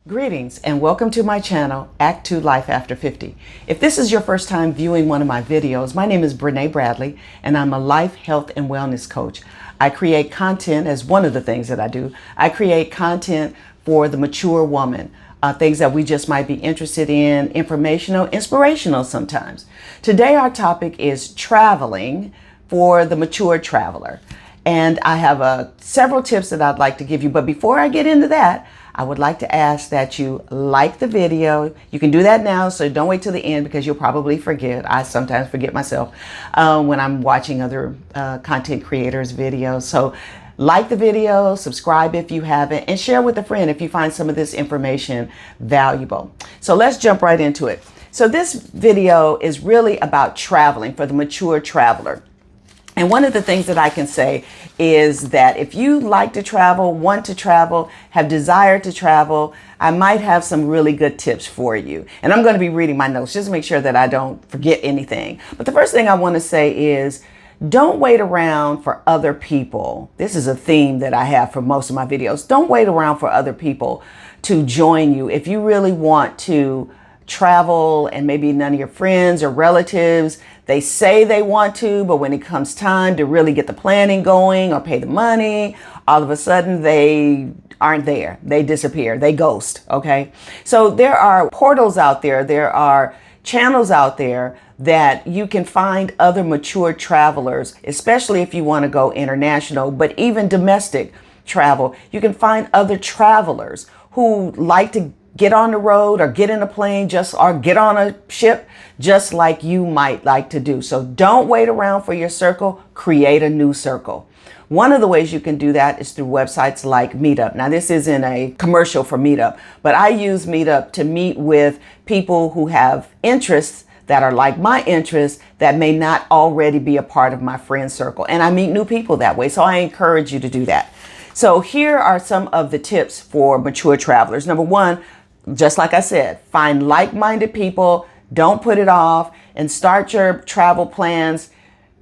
Greetings and welcome to my channel, Act 2 Life After 50. If this is your first time viewing one of my videos, my name is Bradley and I'm a life, health, and wellness coach. I create content as one of the things that I do. I create content for the mature woman, things that we just might be interested in, informational, inspirational sometimes. Today our topic is traveling for the mature traveler. And I have several tips that I'd like to give you. But before I get into that, I would like to ask that you like the video. You can do that now, so don't wait till the end because you'll probably forget. I sometimes forget myself when I'm watching other content creators' videos. So like the video, subscribe if you haven't, and share with a friend if you find some of this information valuable. So let's jump right into it. So this video is really about traveling for the mature traveler. And one of the things that I can say is that if you like to travel, want to travel, have desire to travel, I might have some really good tips for you. And I'm going to be reading my notes just to make sure that I don't forget anything. But the first thing I want to say is don't wait around for other people. This is a theme that I have for most of my videos. Don't wait around for other people to join you. If you really want to travel and maybe none of your friends or relatives, they say they want to, but when it comes time to really get the planning going or pay the money, all of a sudden they aren't there. They disappear. They ghost. Okay. So there are portals out there. There are channels out there that you can find other mature travelers, especially if you want to go international, but even domestic travel. You can find other travelers who like to get on the road or get in a plane or get on a ship just like you might like to do. So don't wait around for your circle, create a new circle. One of the ways you can do that is through websites like Meetup. Now this isn't a commercial for Meetup, but I use Meetup to meet with people who have interests that are like my interests that may not already be a part of my friend circle. And I meet new people that way. So I encourage you to do that. So here are some of the tips for mature travelers. Number one, just like I said, find like-minded people, don't put it off, and start your travel plans.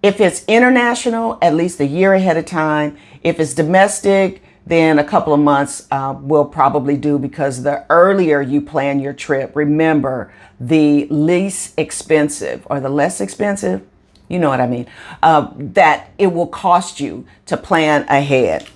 If it's international, at least a year ahead of time. If it's domestic, then a couple of months will probably do, because the earlier you plan your trip, remember, the least expensive or the less expensive, you know what I mean, that it will cost you to plan ahead.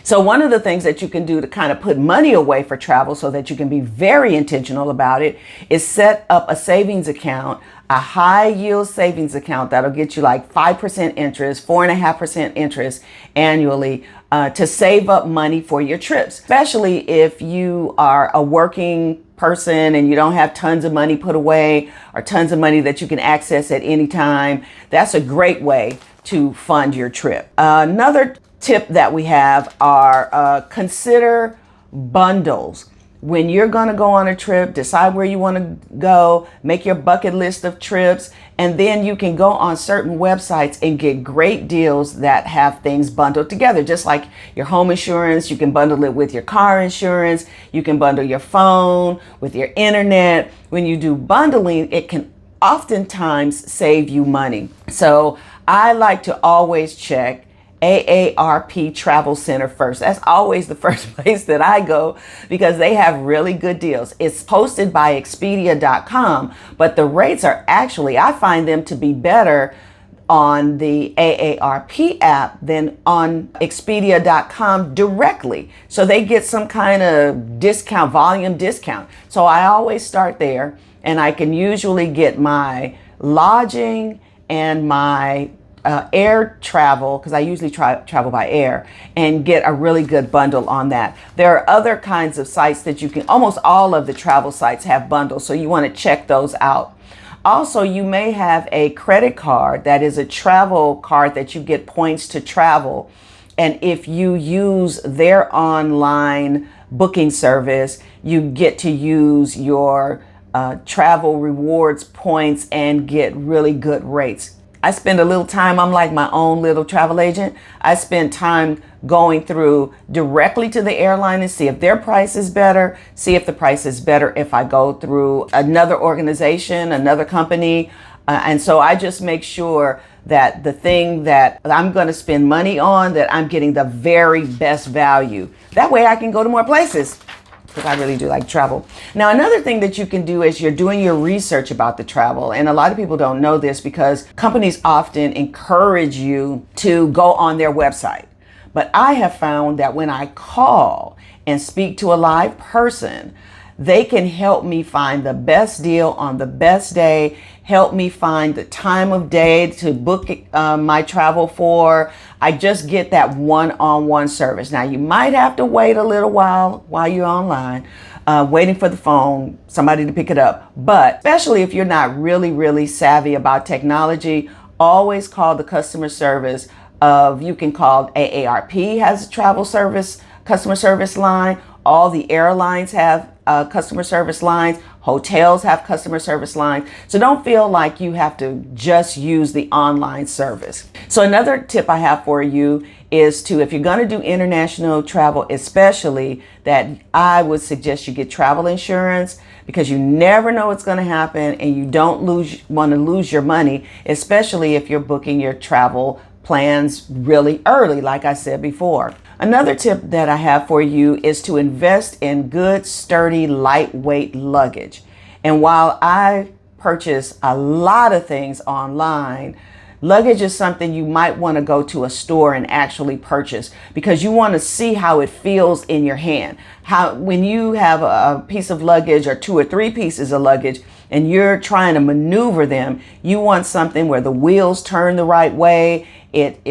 So one of the things that you can do to kind of put money away for travel so that you can be very intentional about it is set up a savings account, a high yield savings account that'll get you like 5% interest, 4.5% interest annually to save up money for your trips, especially if you are a working person and you don't have tons of money put away or tons of money that you can access at any time. That's a great way to fund your trip. Another tip that we have are consider bundles. When you're going to go on a trip, decide where you want to go, make your bucket list of trips, and then you can go on certain websites and get great deals that have things bundled together. Just like your home insurance, you can bundle it with your car insurance, you can bundle your phone with your internet. When you do bundling, it can oftentimes save you money. So I like to always check AARP Travel Center first. That's always the first place that I go because they have really good deals. It's posted by Expedia.com, but the rates are actually, I find them to be better on the AARP app than on Expedia.com directly. So they get some kind of discount, volume discount. So I always start there, and I can usually get my lodging and my air travel, because I usually travel by air, and get a really good bundle on that. There are other kinds of sites that you can, almost all of the travel sites have bundles, so you want to check those out. Also, you may have a credit card that is a travel card that you get points to travel. And if you use their online booking service, you get to use your travel rewards points and get really good rates. I spend a little time, I'm like my own little travel agent. I spend time going through directly to the airline and see if their price is better, see if the price is better if I go through another organization, another company. And so I just make sure that the thing that I'm going to spend money on, that I'm getting the very best value. That way I can go to more places. because I really do like travel. Now, another thing that you can do is you're doing your research about the travel. And a lot of people don't know this because companies often encourage you to go on their website. But I have found that when I call and speak to a live person, they can help me find the best deal on the best day, help me find the time of day to book my travel for. I just get that one-on-one service. Now, you might have to wait a little while you're online, waiting for the phone, somebody to pick it up. But especially if you're not really savvy about technology, always call the customer service you can call AARP has a travel service, customer service line. All the airlines have customer service lines. Hotels have customer service lines. So don't feel like you have to just use the online service. So another tip I have for you is if you're going to do international travel, especially, that I would suggest you get travel insurance, because you never know what's going to happen and you don't want to lose your money, especially if you're booking your travel plans really early, like I said before. Another tip that I have for you is to invest in good, sturdy, lightweight luggage. And while I purchase a lot of things online, luggage is something you might want to go to a store and actually purchase, because you want to see how it feels in your hand. When you have a piece of luggage or 2 or 3 pieces of luggage and you're trying to maneuver them, you want something where the wheels turn the right way. It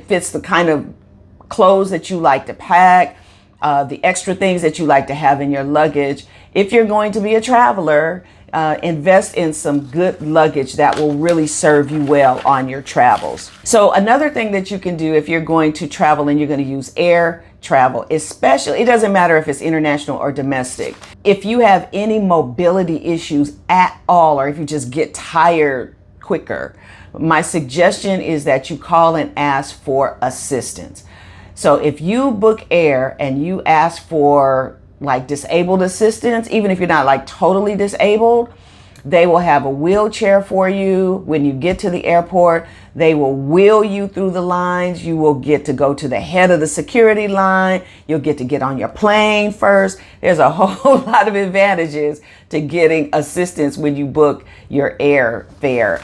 fits the kind of clothes that you like to pack, the extra things that you like to have in your luggage. If you're going to be a traveler, invest in some good luggage that will really serve you well on your travels. So another thing that you can do if you're going to travel and you're going to use air travel, especially, it doesn't matter if it's international or domestic. If you have any mobility issues at all, or if you just get tired quicker, my suggestion is that you call and ask for assistance. So if you book air and you ask for like disabled assistance, even if you're not like totally disabled, they will have a wheelchair for you. When you get to the airport, they will wheel you through the lines. You will get to go to the head of the security line. You'll get to get on your plane first. There's a whole lot of advantages to getting assistance when you book your airfare,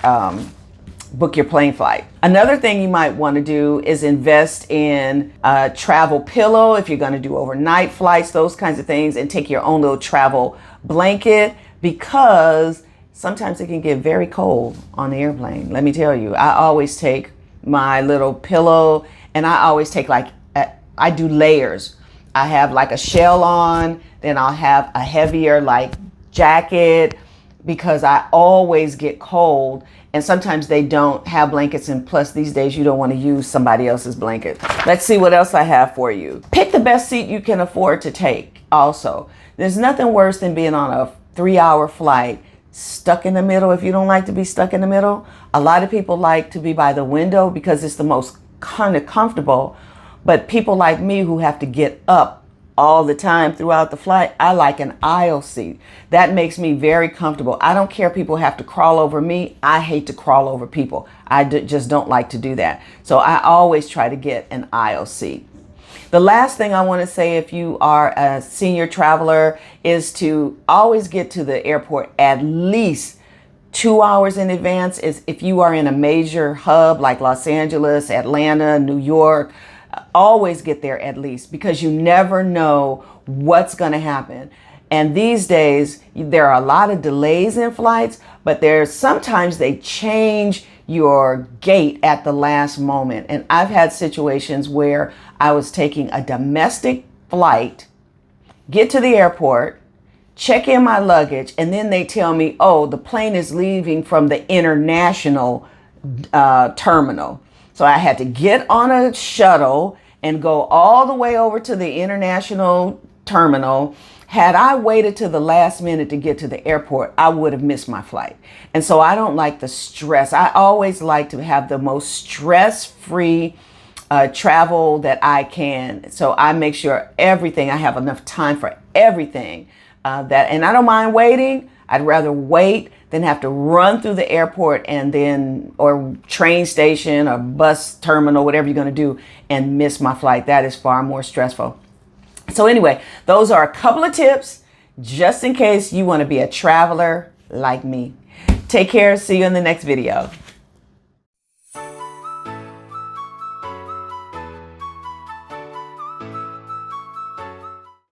book your plane flight. Another thing you might want to do is invest in a travel pillow if you're going to do overnight flights, those kinds of things, and take your own little travel blanket, because sometimes it can get very cold on the airplane. Let me tell you, I always take my little pillow, and I always take I do layers. I have like a shell on, then I'll have a heavier like jacket, because I always get cold. And sometimes they don't have blankets, and plus these days you don't want to use somebody else's blanket. Let's see what else I have for you. Pick the best seat you can afford to take also. There's nothing worse than being on a 3-hour flight stuck in the middle. If you don't like to be stuck in the middle, a lot of people like to be by the window because it's the most kind of comfortable. But people like me who have to get up all the time throughout the flight, I like an aisle seat. That makes me very comfortable. I don't care if people have to crawl over me. I hate to crawl over people. Just don't like to do that. So I always try to get an aisle seat. The last thing I want to say, if you are a senior traveler, is to always get to the airport at least 2 hours in advance. If you are in a major hub like Los Angeles, Atlanta, New York, always get there at least, because you never know what's going to happen. And these days, there are a lot of delays in flights, but sometimes they change your gate at the last moment. And I've had situations where I was taking a domestic flight, get to the airport, check in my luggage, and then they tell me, oh, the plane is leaving from the international terminal. So I had to get on a shuttle and go all the way over to the international terminal. Had I waited to the last minute to get to the airport, I would have missed my flight. And so I don't like the stress. I always like to have the most stress-free travel that I can. So I make sure I have enough time for everything. And I don't mind waiting. I'd rather wait than have to run through the airport or train station or bus terminal, whatever you're going to do, and miss my flight. That is far more stressful. So anyway, those are a couple of tips just in case you want to be a traveler like me. Take care. See you in the next video.